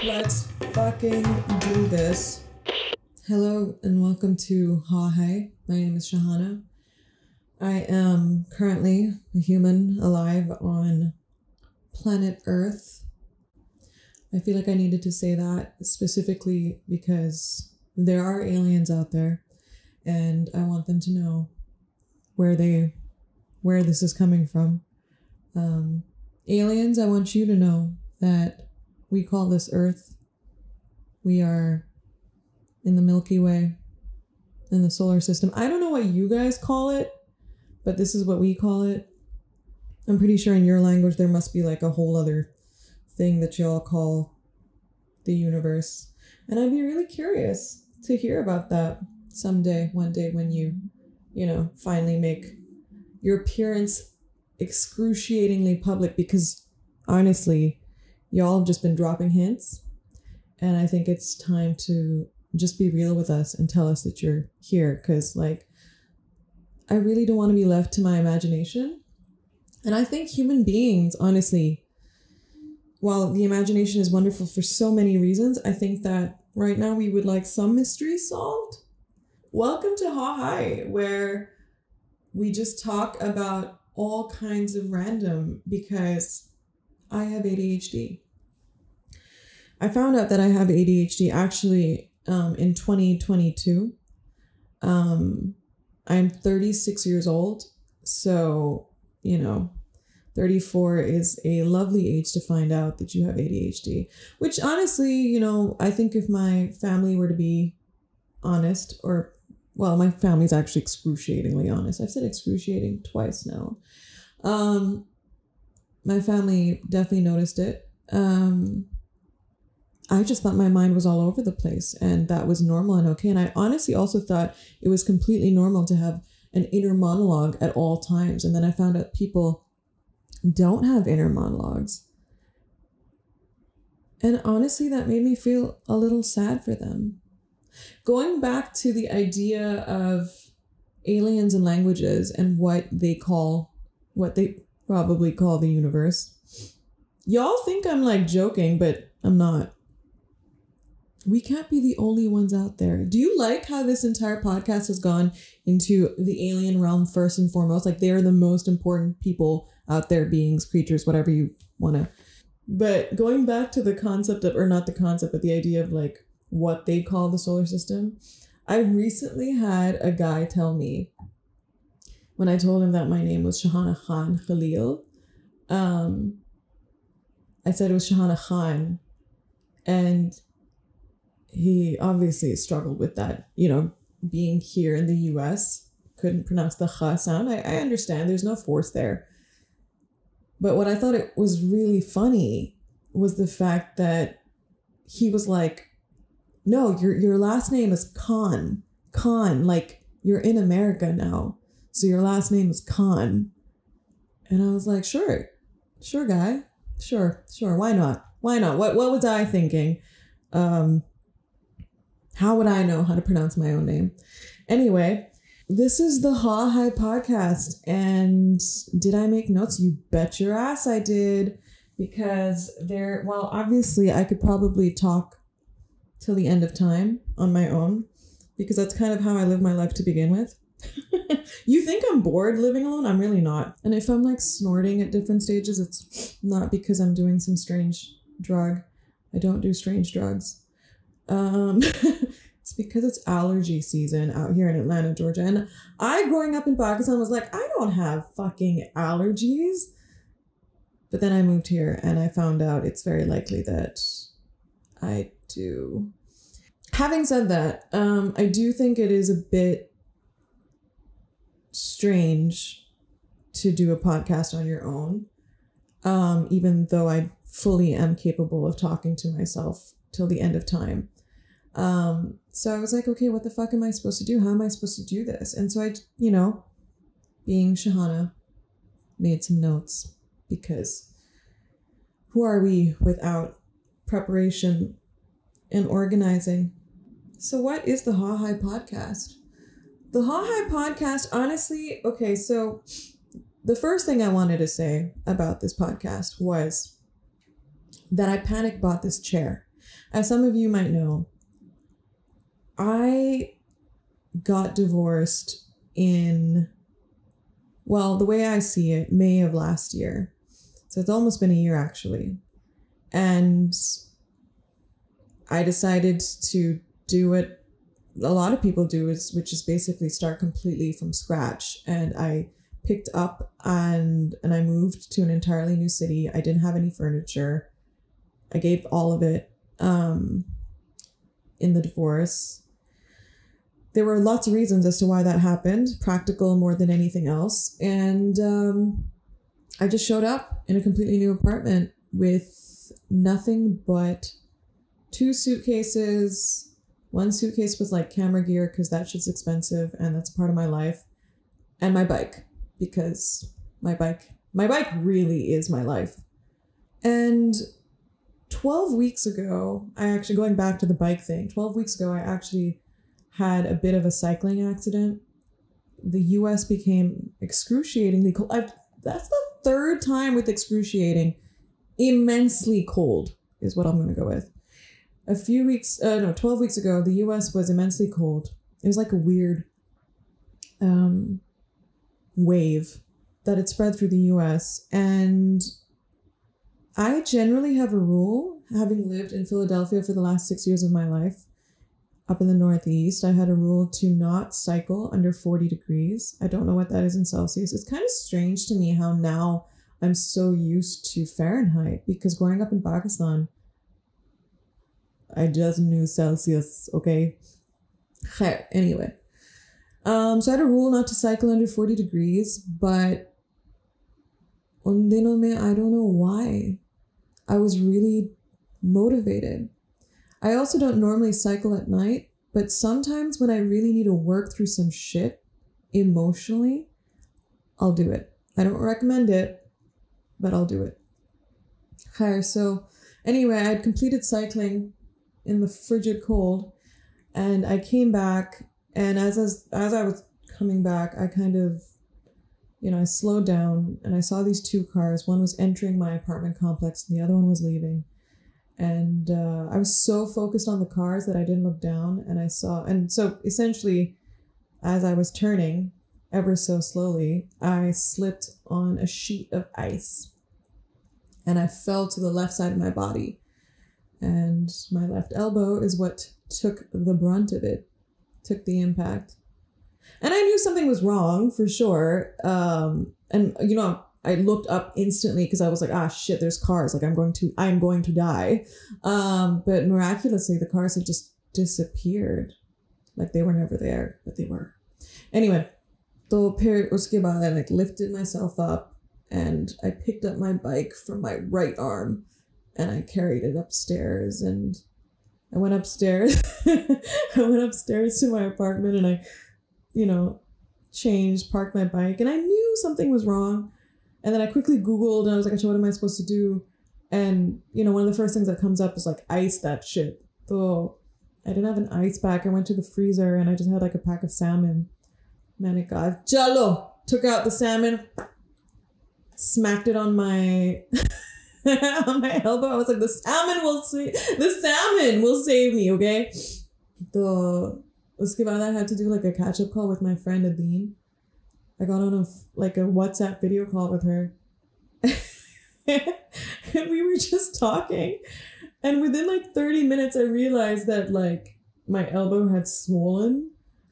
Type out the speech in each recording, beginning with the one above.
Let's fucking do this. Hello and welcome to Haw Haye. My name is Shahana. I am currently a human alive on planet Earth. I feel like I needed to say that specifically because there are aliens out there and I want them to know where this is coming from. Aliens, I want you to know that we call this Earth. We are in the Milky Way, in the solar system. I don't know what you guys call it, but this is what we call it. I'm pretty sure in your language there must be like a whole other thing that y'all call the universe. And I'd be really curious to hear about that someday, one day when you finally make your appearance excruciatingly public, because honestly, y'all have just been dropping hints. And I think it's time to just be real with us and tell us that you're here. Because I really don't want to be left to my imagination. And I think human beings, honestly, while the imagination is wonderful for so many reasons, I think that right now we would like some mystery solved. Welcome to Haw Haye, where we just talk about all kinds of random, because I have ADHD. I found out that I have ADHD actually in 2022. I'm 36 years old, so 34 is a lovely age to find out that you have ADHD, which honestly, I think if my family were to be honest, my family's actually excruciatingly honest. I've said excruciating twice now. My family definitely noticed it. I just thought my mind was all over the place and that was normal and okay. And I honestly also thought it was completely normal to have an inner monologue at all times. And then I found out people don't have inner monologues. And honestly, that made me feel a little sad for them. Going back to the idea of aliens and languages and what they probably call the universe. Y'all think I'm like joking, but I'm not. We can't be the only ones out there. Do you like how this entire podcast has gone into the alien realm first and foremost? Like they're the most important people out there, beings, creatures, whatever you want to. But going back to the concept of, or not the concept, but the idea of like what they call the solar system. I recently had a guy tell me, when I told him that my name was Shahana Khan Khalil, I said it was Shahana Khan, and he obviously struggled with that, being here in the US, couldn't pronounce the kha sound. I understand, there's no force there. But what I thought it was really funny was the fact that he was like, no, your last name is Khan. Khan, like you're in America now, so your last name is Khan. And I was like, sure guy. Sure. Why not? What was I thinking? How would I know how to pronounce my own name? Anyway, this is the Haw Haye podcast. And did I make notes? You bet your ass I did. Because obviously I could probably talk till the end of time on my own, because that's kind of how I live my life to begin with. You think I'm bored living alone? I'm really not. And if I'm like snorting at different stages, it's not because I'm doing some strange drug. I don't do strange drugs. It's because it's allergy season out here in Atlanta, Georgia. And I, growing up in Pakistan, was like, I don't have fucking allergies. But then I moved here and I found out it's very likely that I do. Having said that, I do think it is a bit strange to do a podcast on your own, even though I fully am capable of talking to myself till the end of time. So I was like, okay, what the fuck am I supposed to do? How am I supposed to do this? And so I, being Shahana, made some notes, because who are we without preparation and organizing? So what is the Haw Haye podcast? The Haw Haye podcast, honestly, okay, so the first thing I wanted to say about this podcast was that I panic bought this chair. As some of you might know, I got divorced in, well, the way I see it, May of last year. So it's almost been a year actually. And I decided to do what a lot of people do, which is basically start completely from scratch. And I picked up and I moved to an entirely new city. I didn't have any furniture. I gave all of it in the divorce. There were lots of reasons as to why that happened, practical more than anything else. And I just showed up in a completely new apartment with nothing but 2 suitcases, 1 suitcase with like camera gear because that shit's expensive and that's part of my life, and my bike because my bike really is my life. And 12 weeks ago, going back to the bike thing, 12 weeks ago, I actually had a bit of a cycling accident. The US became excruciatingly cold. That's the 3rd time with excruciating. Immensely cold is what I'm going to go with. 12 weeks ago, the US was immensely cold. It was like a weird wave that had spread through the US. And I generally have a rule, having lived in Philadelphia for the last 6 years of my life, up in the Northeast, I had a rule to not cycle under 40 degrees. I don't know what that is in Celsius. It's kind of strange to me how now I'm so used to Fahrenheit, because growing up in Pakistan, I just knew Celsius, okay? Anyway. So I had a rule not to cycle under 40 degrees, but I don't know why. I was really motivated. I also don't normally cycle at night, but sometimes when I really need to work through some shit emotionally, I'll do it. I don't recommend it, but I'll do it. So anyway, I had completed cycling in the frigid cold, and I came back, and as I was coming back, I kind of, I slowed down and I saw these 2 cars. One was entering my apartment complex and the other one was leaving. And I was so focused on the cars that I didn't look down, and so essentially, as I was turning ever so slowly, I slipped on a sheet of ice and I fell to the left side of my body, and my left elbow is what took the brunt of it, took the impact. And I knew something was wrong for sure. I looked up instantly because I was like, ah, shit, there's cars. Like, I'm going to die. But miraculously, the cars had just disappeared. Like, they were never there, but they were. Anyway, uske baad I lifted myself up and I picked up my bike from my right arm and I carried it upstairs, and I went upstairs. I went upstairs to my apartment and I, changed, parked my bike, and I knew something was wrong. And then I quickly Googled and I was like, what am I supposed to do? And, one of the first things that comes up is like, ice that shit. So I didn't have an ice pack. I went to the freezer and I just had like a pack of salmon. Man, God, Jalo, took out the salmon, smacked it on my, on my elbow. I was like, the salmon will save me, okay? Uske baad I had to do like a catch-up call with my friend Adine. I got on a WhatsApp video call with her and we were just talking, and within like 30 minutes I realized that like my elbow had swollen.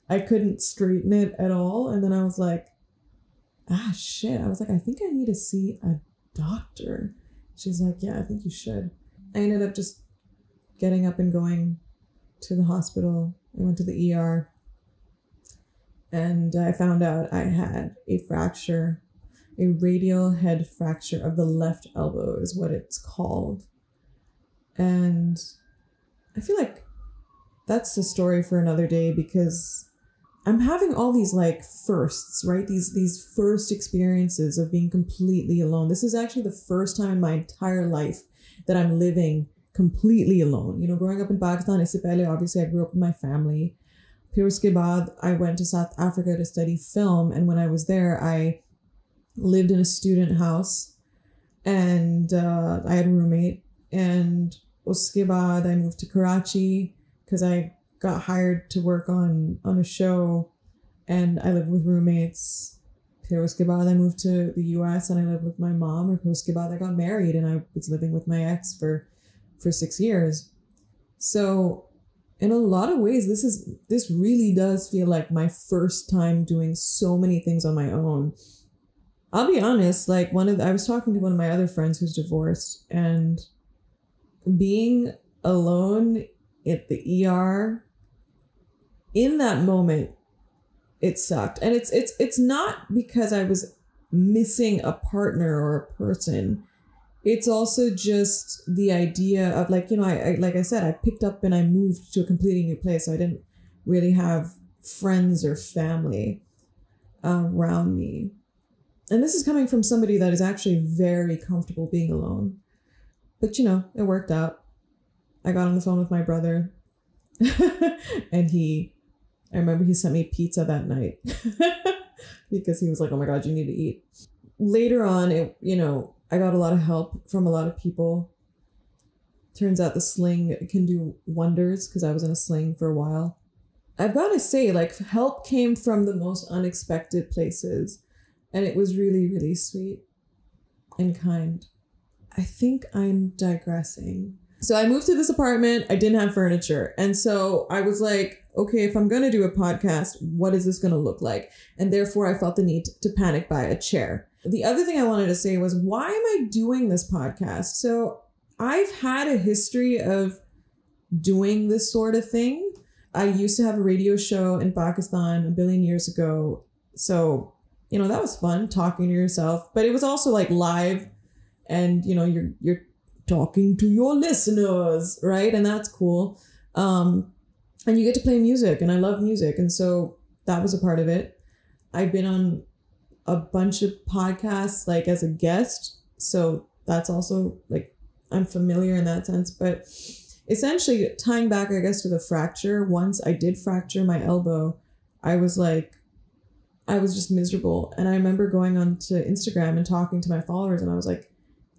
I couldn't straighten it at all, and then I was like, shit. I was like, I think I need to see a doctor. She's like, yeah, I think you should. I ended up just getting up and going to the hospital. I went to the ER. And I found out I had a fracture, a radial head fracture of the left elbow is what it's called. And I feel like that's a story for another day, because I'm having all these like firsts, right? These first experiences of being completely alone. This is actually the first time in my entire life that I'm living completely alone. Growing up in Pakistan, obviously I grew up with my family. Phir uske baad, I went to South Africa to study film, and when I was there, I lived in a student house, and I had a roommate, and Uske baad, I moved to Karachi because I got hired to work on a show, and I lived with roommates. Phir uske baad, I moved to the US and I lived with my mom. Or uske baad, I got married and I was living with my ex for 6 years. So in a lot of ways, this really does feel like my first time doing so many things on my own. I'll be honest, like I was talking to one of my other friends who's divorced, and being alone at the ER in that moment, it sucked. And it's not because I was missing a partner or a person. It's also just the idea of like, you know, I like I said, I picked up and I moved to a completely new place. So I didn't really have friends or family around me. And this is coming from somebody that is actually very comfortable being alone. But, you know, it worked out. I got on the phone with my brother and I remember he sent me pizza that night because he was like, oh my God, you need to eat. Later on, I got a lot of help from a lot of people. Turns out the sling can do wonders because I was in a sling for a while. I've got to say, like, help came from the most unexpected places. And it was really, really sweet and kind. I think I'm digressing. So I moved to this apartment. I didn't have furniture. And so I was like, okay, if I'm going to do a podcast, what is this going to look like? And therefore I felt the need to panic buy a chair. The other thing I wanted to say was, why am I doing this podcast? So I've had a history of doing this sort of thing. I used to have a radio show in Pakistan a billion years ago. So, you know, that was fun talking to yourself, but it was also like live and, you know, you're talking to your listeners, right? And that's cool. And you get to play music, and I love music. And so that was a part of it. I've been on a bunch of podcasts, like as a guest. So that's also like, I'm familiar in that sense, but essentially tying back, I guess, to the fracture. Once I did fracture my elbow, I was just miserable. And I remember going onto Instagram and talking to my followers, and I was like,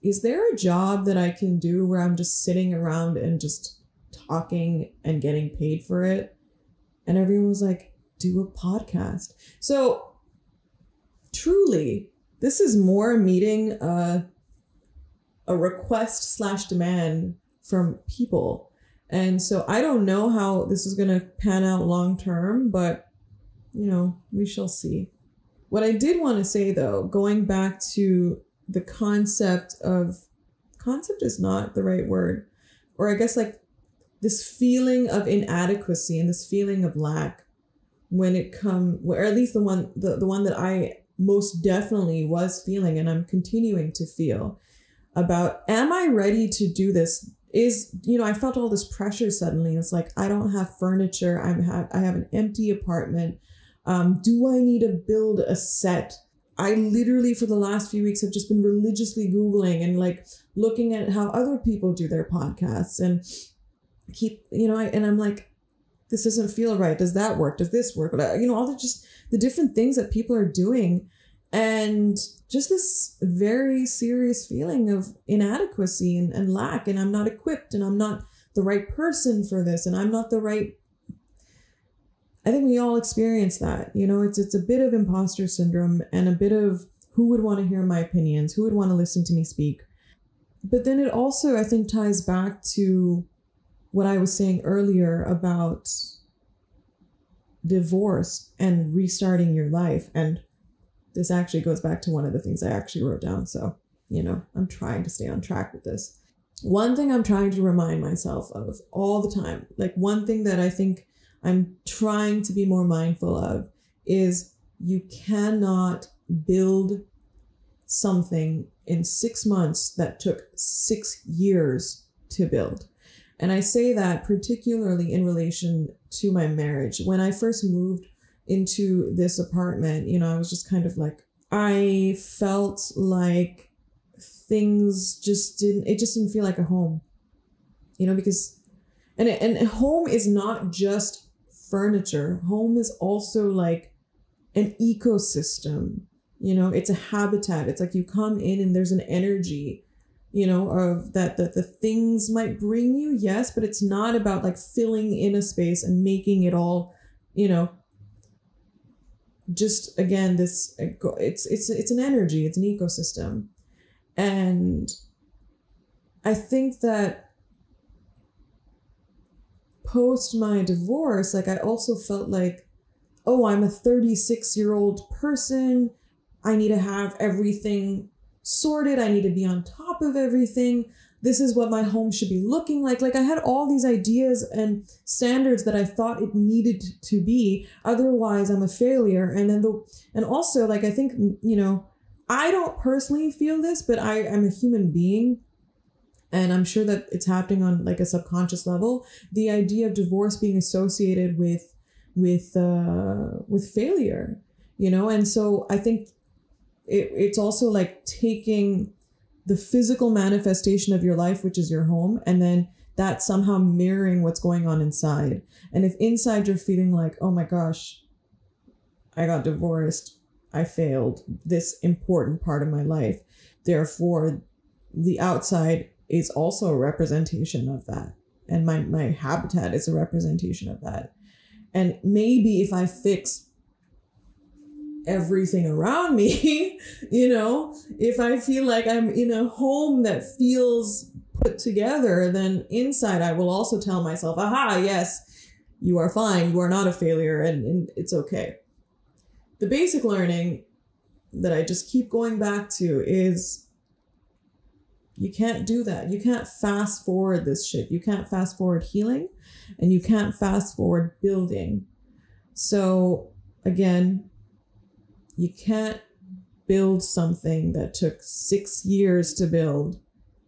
is there a job that I can do where I'm just sitting around and just talking and getting paid for it? And everyone was like, do a podcast. So truly, this is more meeting a request / demand from people. And so I don't know how this is going to pan out long term, but, you know, we shall see. What I did want to say, though, going back to the concept is not the right word, or I guess like this feeling of inadequacy and this feeling of lack when it comes, or at least the one that I most definitely was feeling, and I'm continuing to feel about, am I ready to do this? Is, you know, I felt all this pressure suddenly. It's like, I don't have furniture. I have an empty apartment. Do I need to build a set? I literally for the last few weeks have just been religiously Googling and like looking at how other people do their podcasts and I'm like, this doesn't feel right. Does that work? Does this work? You know, all the different things that people are doing, and just this very serious feeling of inadequacy and lack, and I'm not equipped, and I'm not the right person for this, and I'm not the right. I think we all experience that, you know, it's a bit of imposter syndrome and a bit of who would want to hear my opinions, who would want to listen to me speak. But then it also, I think, ties back to what I was saying earlier about divorce and restarting your life. And this actually goes back to one of the things I actually wrote down. So, you know, I'm trying to stay on track with this. One thing I'm trying to remind myself of all the time, like one thing that I think I'm trying to be more mindful of, is you cannot build something in 6 months that took 6 years to build. And I say that particularly in relation to my marriage. When I first moved into this apartment, you know, I was just kind of like, I felt like things just didn't feel like a home, you know, because, and home is not just furniture. Home is also like an ecosystem, you know, it's a habitat. It's like you come in and there's an energy, of that the things might bring you, yes, but it's not about like filling in a space and making it all, just again, it's an energy, it's an ecosystem. And I think that post my divorce, like I also felt like, oh, I'm a 36-year-old person. I need to have everything sorted. I need to be on top of everything. This is what my home should be looking like. Like I had all these ideas and standards that I thought it needed to be. Otherwise, I'm a failure. And also, like, I think, I don't personally feel this, but I am a human being. And I'm sure that it's happening on like a subconscious level. The idea of divorce being associated with failure, and so I think it's also like taking the physical manifestation of your life, which is your home, and then that somehow mirroring what's going on inside. And if inside you're feeling like, oh my gosh, I got divorced, I failed this important part of my life, therefore the outside is also a representation of that, and my habitat is a representation of that. And maybe if I fix everything around me, if I feel like I'm in a home that feels put together, then inside I will also tell myself, aha, yes, you are fine. You are not a failure, and it's okay. The basic learning that I just keep going back to is you can't do that. You can't fast forward this shit. You can't fast forward healing, and you can't fast forward building. So again, you can't build something that took 6 years to build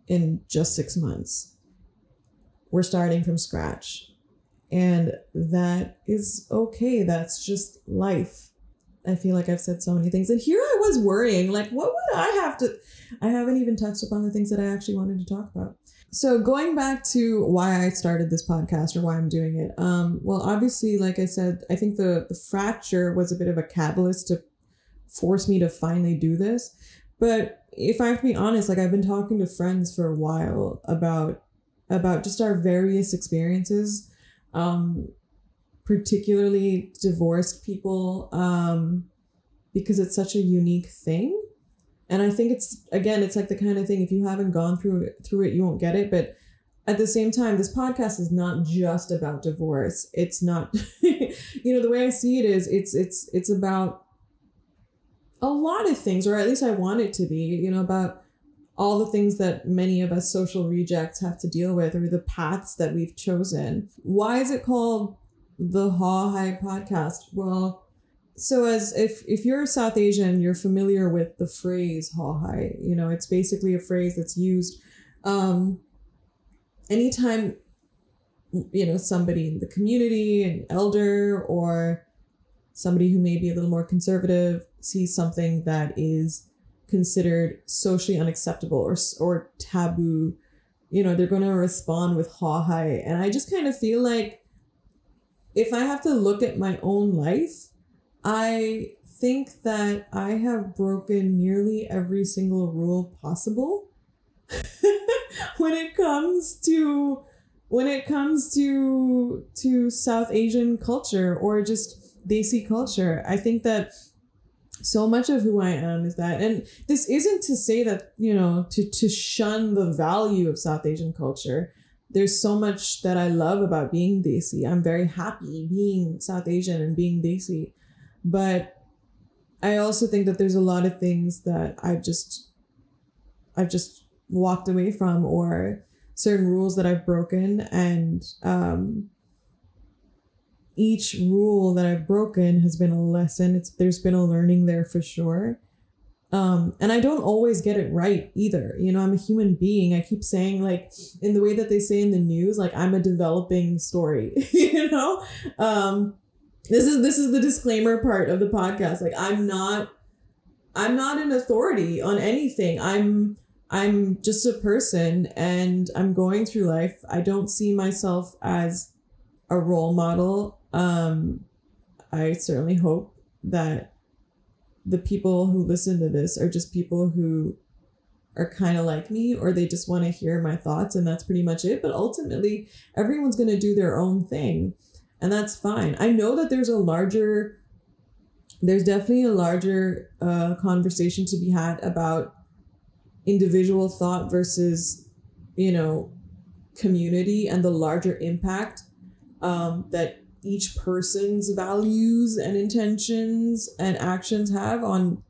in just 6 months. We're starting from scratch, and that is okay. That's just life. I feel like I've said so many things, and here I was worrying, like, what would I have to, I haven't even touched upon the things that I actually wanted to talk about. So going back to why I started this podcast or why I'm doing it. Well, obviously, like I said, I think the fracture was a bit of a catalyst to force me to finally do this. But if I have to be honest, like I've been talking to friends for a while about just our various experiences, particularly divorced people, because it's such a unique thing. And I think it's like the kind of thing, if you haven't gone through it, you won't get it. But at the same time, this podcast is not just about divorce. It's not, the way I see it is it's about a lot of things, or at least I want it to be, about all the things that many of us social rejects have to deal with, or the paths that we've chosen. Why is it called the Haw Haye podcast? Well, so as if you're South Asian, you're familiar with the phrase Haw Haye. It's basically a phrase that's used anytime, somebody in the community, an elder or somebody who may be a little more conservative, sees something that is considered socially unacceptable or taboo, they're going to respond with Haw Haye. And I just kind of feel like if I have to look at my own life, I think that I have broken nearly every single rule possible when it comes to South Asian culture or just Desi culture. I think that so much of who I am is that, and this isn't to say that, to shun the value of South Asian culture. There's so much that I love about being Desi. I'm very happy being South Asian and being Desi. But I also think that there's a lot of things that I've just walked away from, or certain rules that I've broken. And each rule that I've broken has been a lesson. There's been a learning there for sure. And I don't always get it right either. I'm a human being. I keep saying, like, in the way that they say in the news, like, I'm a developing story, This is the disclaimer part of the podcast. Like, I'm not an authority on anything. I'm just a person, and I'm going through life. I don't see myself as a role model. I certainly hope that the people who listen to this are just people who are kind of like me, or they just want to hear my thoughts, and that's pretty much it. But ultimately, everyone's going to do their own thing, and that's fine. I know that there's definitely a larger conversation to be had about individual thought versus, community, and the larger impact that each person's values and intentions and actions have on,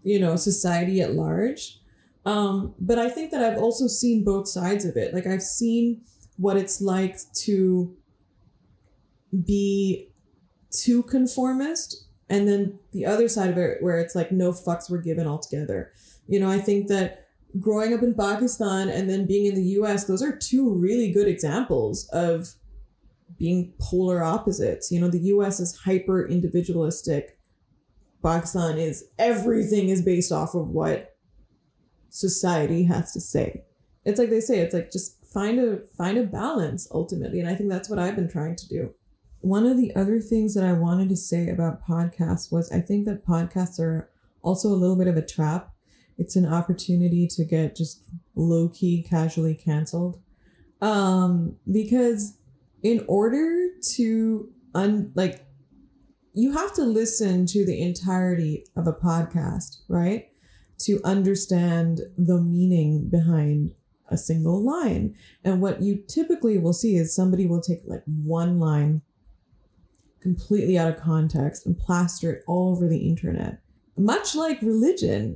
society at large. But I think that I've also seen both sides of it. Like, I've seen what it's like to be too conformist, and then the other side of it where it's like no fucks were given altogether. I think that growing up in Pakistan and then being in the US, those are two really good examples of being polar opposites. The US is hyper individualistic. Pakistan is, everything is based off of what society has to say. It's like they say, it's like just find a balance ultimately. And I think that's what I've been trying to do. One of the other things that I wanted to say about podcasts was I think that podcasts are also a little bit of a trap. It's an opportunity to get just low-key casually canceled. Because in order to you have to listen to the entirety of a podcast, right? To understand the meaning behind a single line. And what you typically will see is somebody will take like one line completely out of context and plaster it all over the internet. Much like religion,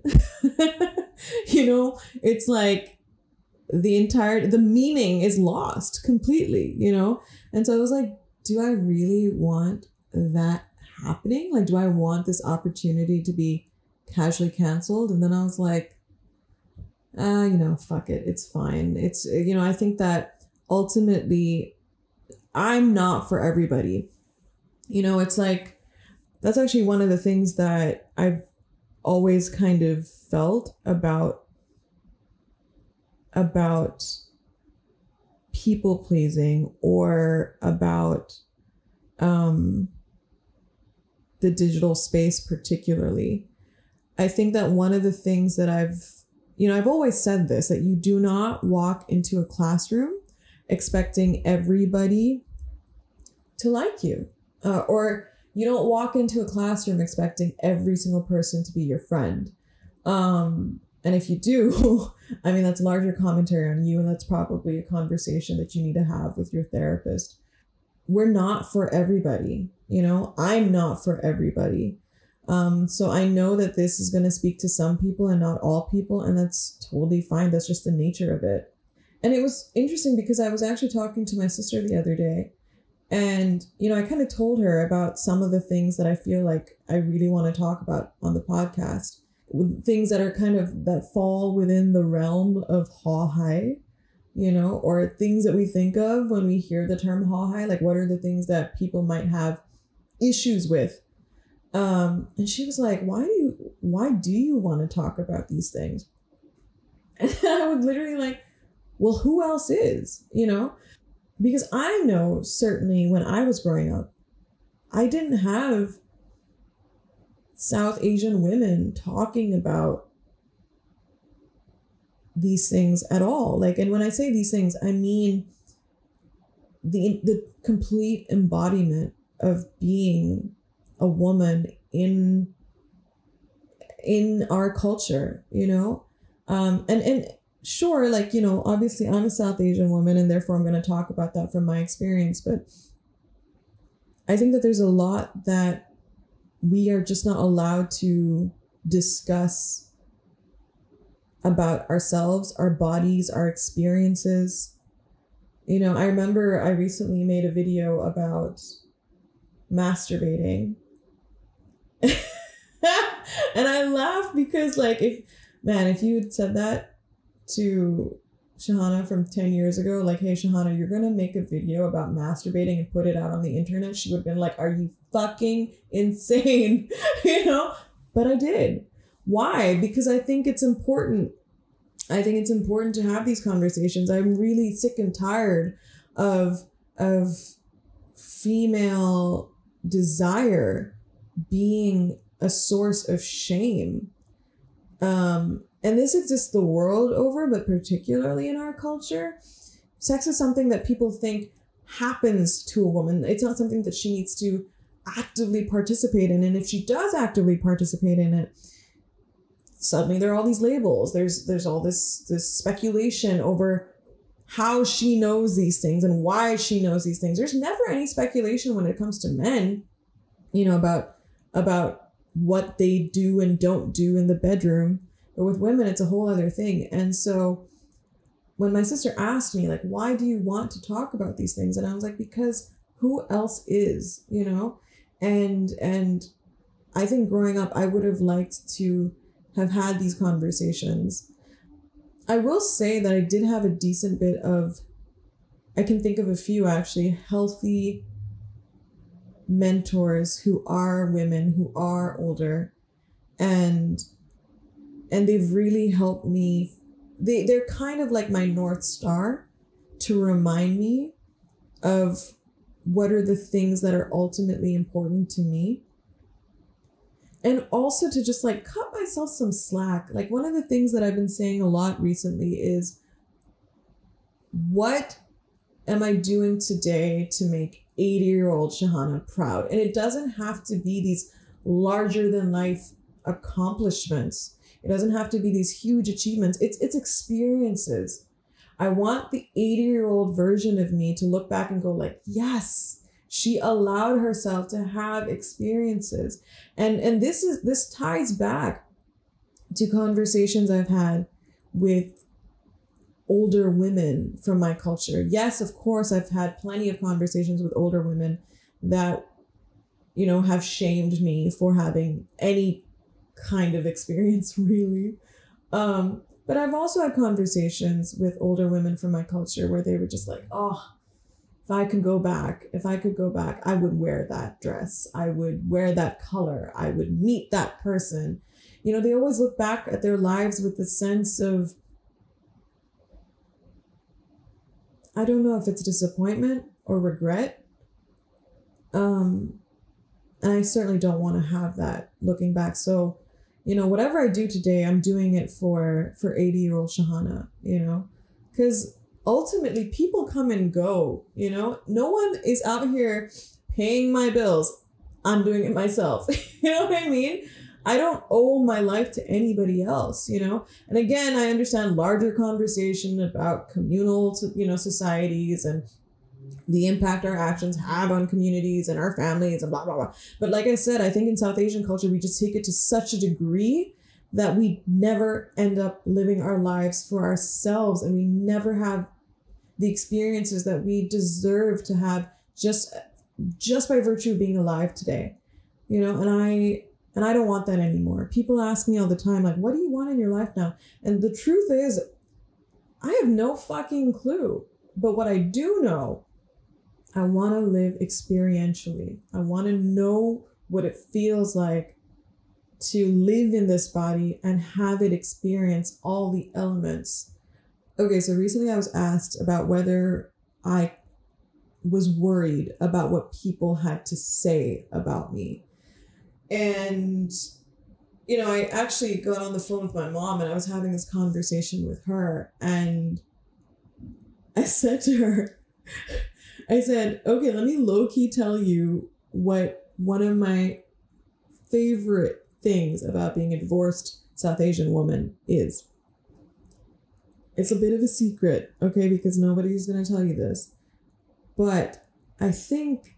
it's like the meaning is lost completely, And so I was like, do I really want that happening? Like, do I want this opportunity to be casually canceled? And then I was like, fuck it. It's fine. It's, I think that ultimately I'm not for everybody. It's like, that's actually one of the things that I've always kind of felt about people pleasing, or about the digital space particularly. I think that one of the things that I've always said this, that you do not walk into a classroom expecting everybody to like you. Or you don't walk into a classroom expecting every single person to be your friend. And if you do, I mean, that's larger commentary on you, and that's probably a conversation that you need to have with your therapist. We're not for everybody, I'm not for everybody. So I know that this is going to speak to some people and not all people, and that's totally fine. That's just the nature of it. And it was interesting because I was actually talking to my sister the other day, and, I kind of told her about some of the things that I feel like I really want to talk about on the podcast. Things that are that fall within the realm of Haw Haye, or things that we think of when we hear the term Haw Haye. Like, what are the things that people might have issues with? And she was like, why do you want to talk about these things? And I was literally like, well, who else is, Because I know certainly when I was growing up, I didn't have South Asian women talking about these things at all. Like, and when I say these things, I mean the complete embodiment of being a woman in our culture, and sure, like, obviously I'm a South Asian woman, and therefore I'm going to talk about that from my experience. But I think that there's a lot that we are just not allowed to discuss about ourselves, our bodies, our experiences. I remember I recently made a video about masturbating. And I laugh because, like, if you had said that to Shahana from 10 years ago, like, hey, Shahana, you're going to make a video about masturbating and put it out on the internet, she would have been like, are you fucking insane? But I did. Why? Because I think it's important. I think it's important to have these conversations. I'm really sick and tired of female desire being a source of shame. And and this exists the world over, but particularly in our culture, sex is something that people think happens to a woman. It's not something that she needs to actively participate in. And if she does actively participate in it, suddenly there are all these labels. There's all this speculation over how she knows these things and why she knows these things. There's never any speculation when it comes to men, about what they do and don't do in the bedroom. But with women, it's a whole other thing. And so when my sister asked me, like, why do you want to talk about these things? And I was like, because who else is, And I think growing up, I would have liked to have had these conversations. I will say that I did have a decent bit of, I can think of a few actually, healthy mentors who are women, who are older, and they've really helped me. They're kind of like my North Star to remind me of what are the things that are ultimately important to me. And also to just like cut myself some slack. Like one of the things that I've been saying a lot recently is, what am I doing today to make 80-year-old Shahana proud? And it doesn't have to be these larger than life accomplishments. It doesn't have to be these huge achievements. It's experiences. I want the 80-year-old version of me to look back and go like, yes, she allowed herself to have experiences. And this ties back to conversations I've had with older women from my culture. Yes, of course, I've had plenty of conversations with older women that, have shamed me for having any kind of experience, really. But I've also had conversations with older women from my culture where they were just like, oh, if I could go back, I would wear that dress. I would wear that color. I would meet that person. They always look back at their lives with the sense of, I don't know if it's disappointment or regret. And I certainly don't want to have that looking back. So, whatever I do today, I'm doing it for 80-year-old Shahana, because ultimately people come and go, no one is out here paying my bills. I'm doing it myself. You know what I mean? I don't owe my life to anybody else, And again, I understand larger conversation about communal, societies and the impact our actions have on communities and our families and blah, blah, blah. But like I said, I think in South Asian culture, we just take it to such a degree that we never end up living our lives for ourselves. And we never have the experiences that we deserve to have just by virtue of being alive today, and I don't want that anymore. People ask me all the time, like, what do you want in your life now? And the truth is, I have no fucking clue. But what I do know, I want to live experientially. I want to know what it feels like to live in this body and have it experience all the elements. Okay, so recently I was asked about whether I was worried about what people had to say about me. And, I actually got on the phone with my mom and I was having this conversation with her. And I said to her, okay, let me low-key tell you what one of my favorite things about being a divorced South Asian woman is. It's a bit of a secret, okay, because nobody's going to tell you this. But I think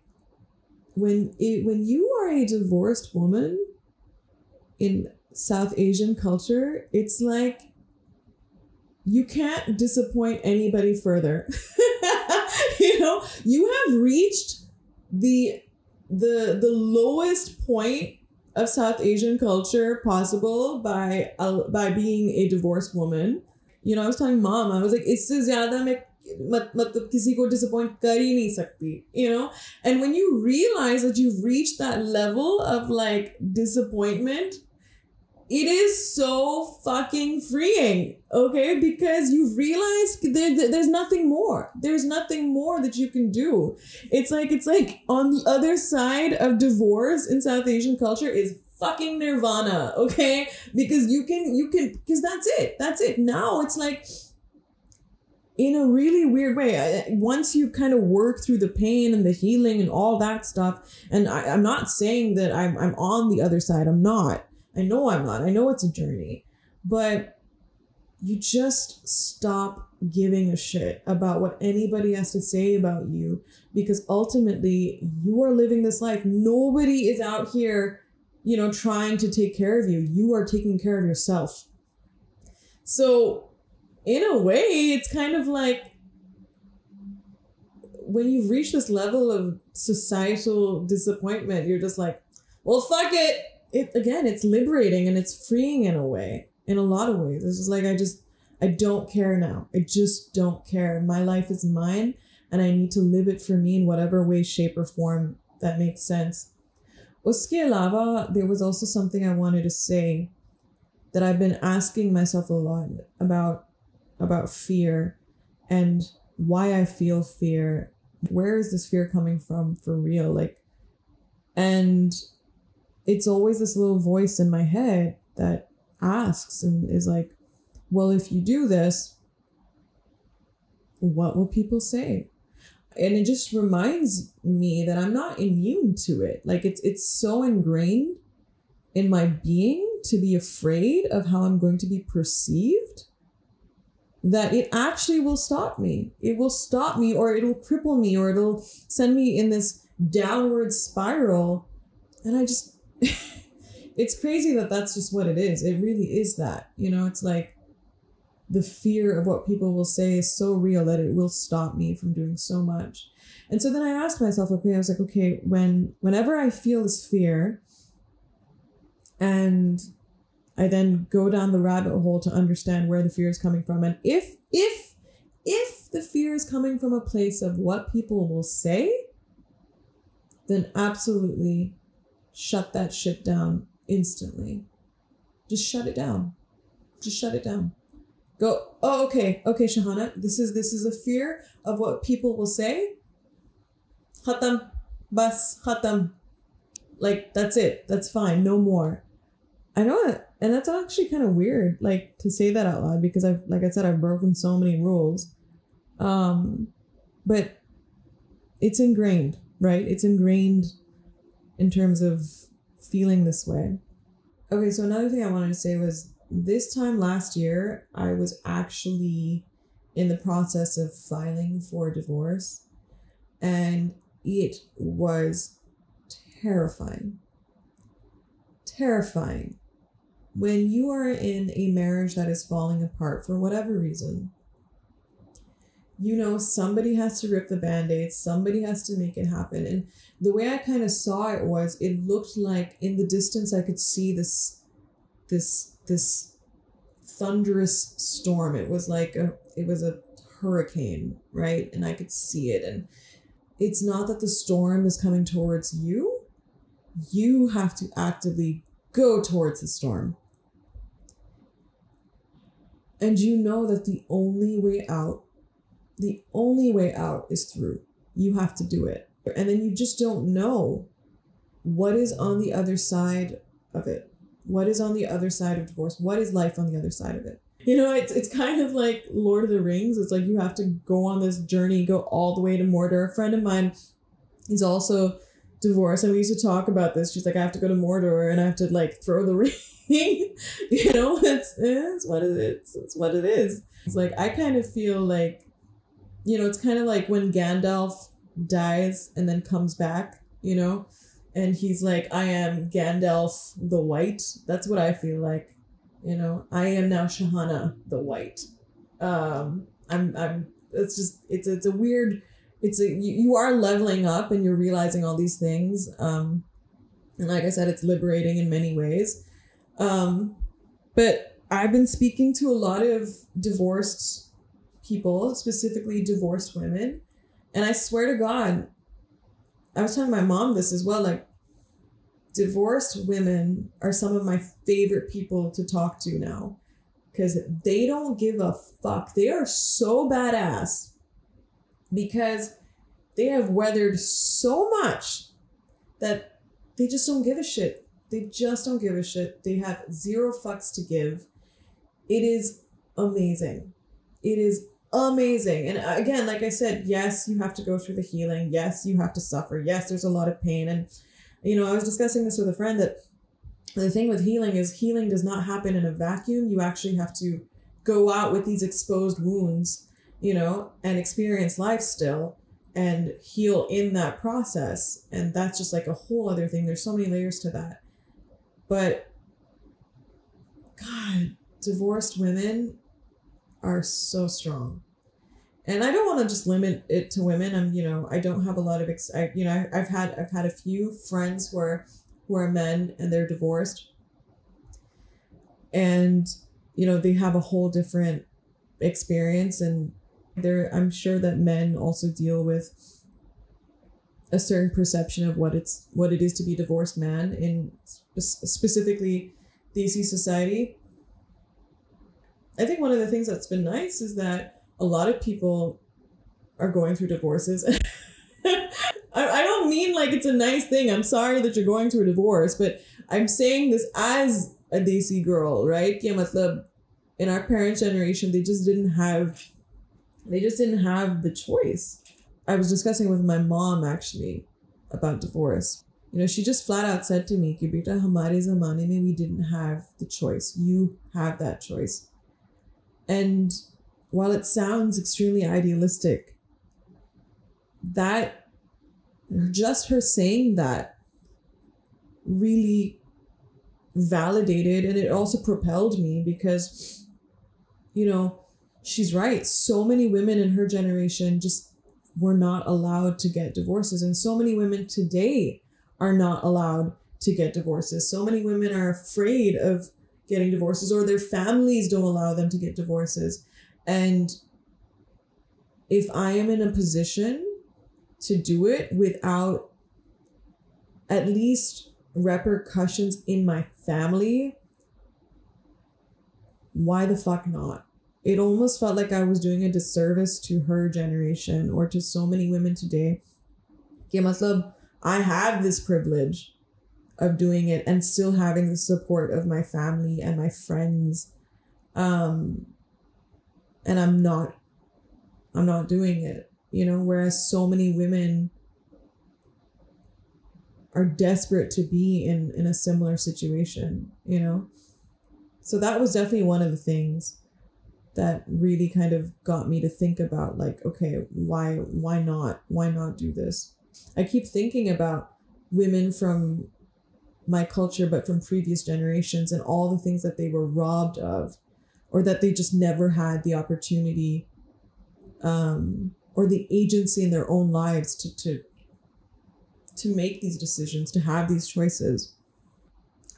when you are a divorced woman in South Asian culture, it's like you can't disappoint anybody further. You have reached the lowest point of South Asian culture possible by being a divorced woman. I was telling mom, I was like, isse zyada main matlab kisi ko disappoint kar hi nahi sakti, And when you realize that you've reached that level of like disappointment, it is so fucking freeing, okay? Because you've realized there's nothing more. There's nothing more that you can do. It's like on the other side of divorce in South Asian culture is fucking nirvana, okay? Because you can, because that's it. Now it's like, in a really weird way, once you kind of work through the pain and the healing and all that stuff, and I'm not saying that I'm on the other side. I'm not. I know I'm not. I know it's a journey. But you just stop giving a shit about what anybody has to say about you, because ultimately you are living this life. Nobody is out here, trying to take care of you. You are taking care of yourself. So in a way, it's kind of like when you've reached this level of societal disappointment, you're just like, well, fuck it. It's liberating and it's freeing in a way, in a lot of ways. It's just like, I don't care now. I just don't care. My life is mine and I need to live it for me in whatever way, shape, or form that makes sense. Uske alawa, there was also something I wanted to say that I've been asking myself a lot about fear and why I feel fear. Where is this fear coming from for real? And it's always this little voice in my head that asks and is like, well, if you do this, what will people say? And it just reminds me that I'm not immune to it. It's so ingrained in my being to be afraid of how I'm going to be perceived that it actually will stop me. It will stop me, or it'll cripple me, or it'll send me in this downward spiral. And I just, it's crazy that that's just what it is. It really is that, it's like the fear of what people will say is so real that it will stop me from doing so much. And so then I asked myself, whenever I feel this fear, and I then go down the rabbit hole to understand where the fear is coming from. And if the fear is coming from a place of what people will say, then absolutely shut that shit down instantly. Just shut it down. Just shut it down. Go, oh, okay, Shahana, this is a fear of what people will say. Khatam, bas, khatam. That's it. That's fine. No more. I know it. And that's actually kind of weird, to say that out loud, because I've broken so many rules. But it's ingrained, right? It's ingrained in terms of feeling this way. Okay, so another thing I wanted to say was this time last year, I was actually in the process of filing for divorce, and it was terrifying. Terrifying. When you are in a marriage that is falling apart for whatever reason, somebody has to rip the Band-Aid, somebody has to make it happen. And the way I kind of saw it was, it looked like in the distance I could see this thunderous storm. It was it was a hurricane, right? And I could see it. And it's not that the storm is coming towards you. You have to actively go towards the storm. And you know that the only way out is through. You have to do it. And then you just don't know what is on the other side of it. What is on the other side of divorce? What is life on the other side of it? It's kind of like Lord of the Rings. It's like you have to go on this journey, go all the way to Mordor. A friend of mine is also divorced, and we used to talk about this. She's like, I have to go to Mordor and I have to throw the ring. It's what it is. It's what it is. It's like, I kind of feel like, it's kind of like when Gandalf dies and then comes back, and he's like, I am Gandalf the White. That's what I feel like. I am now Shahana the White. It's a weird, you are leveling up and you're realizing all these things. And like I said, it's liberating in many ways. But I've been speaking to a lot of divorced people, specifically divorced women. And I swear to God, I was telling my mom this as well, divorced women are some of my favorite people to talk to now, because they don't give a fuck. They are so badass because they have weathered so much that they just don't give a shit. They just don't give a shit. They have zero fucks to give. It is amazing. It is amazing. And again, like I said, yes, you have to go through the healing. Yes, you have to suffer. Yes, there's a lot of pain. And, I was discussing this with a friend that the thing with healing is healing does not happen in a vacuum. You actually have to go out with these exposed wounds, and experience life still and heal in that process. And that's just like a whole other thing. There's so many layers to that. But God, divorced women are so strong. And I don't want to just limit it to women. I don't have a lot of, I've had a few friends who are men and they're divorced. And, they have a whole different experience. And I'm sure that men also deal with a certain perception of what it is to be a divorced man in specifically DC society. I think one of the things that's been nice is that a lot of people are going through divorces. I don't mean like it's a nice thing. I'm sorry that you're going through a divorce, but I'm saying this as a Desi girl, right? In our parents' generation, they just didn't have the choice. I was discussing with my mom actually about divorce. She just flat out said to me, "Ki beta, hamare zamane mein we didn't have the choice. You have that choice." And while it sounds extremely idealistic, that just her saying that really validated, and it also propelled me because, she's right. So many women in her generation just were not allowed to get divorces. And so many women today are not allowed to get divorces. So many women are afraid of getting divorces, or their families don't allow them to get divorces. And if I am in a position to do it without at least repercussions in my family, why the fuck not? It almost felt like I was doing a disservice to her generation or to so many women today. Ke matlab, I have this privilege of doing it and still having the support of my family and my friends. And I'm not doing it, whereas so many women are desperate to be in a similar situation, So that was definitely one of the things that really kind of got me to think about, like, okay, why not do this? I keep thinking about women from my culture, but from previous generations, and all the things that they were robbed of, or that they just never had the opportunity or the agency in their own lives to make these decisions, to have these choices.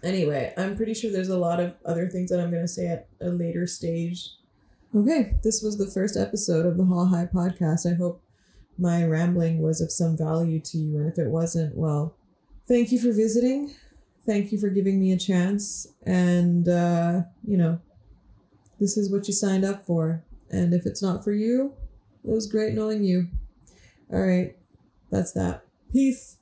Anyway, I'm pretty sure there's a lot of other things that I'm going to say at a later stage. Okay, this was the first episode of the Haw Haye podcast. I hope my rambling was of some value to you. And if it wasn't, well, thank you for visiting. Thank you for giving me a chance. And, this is what you signed up for. And if it's not for you, it was great knowing you. All right, that's that. Peace.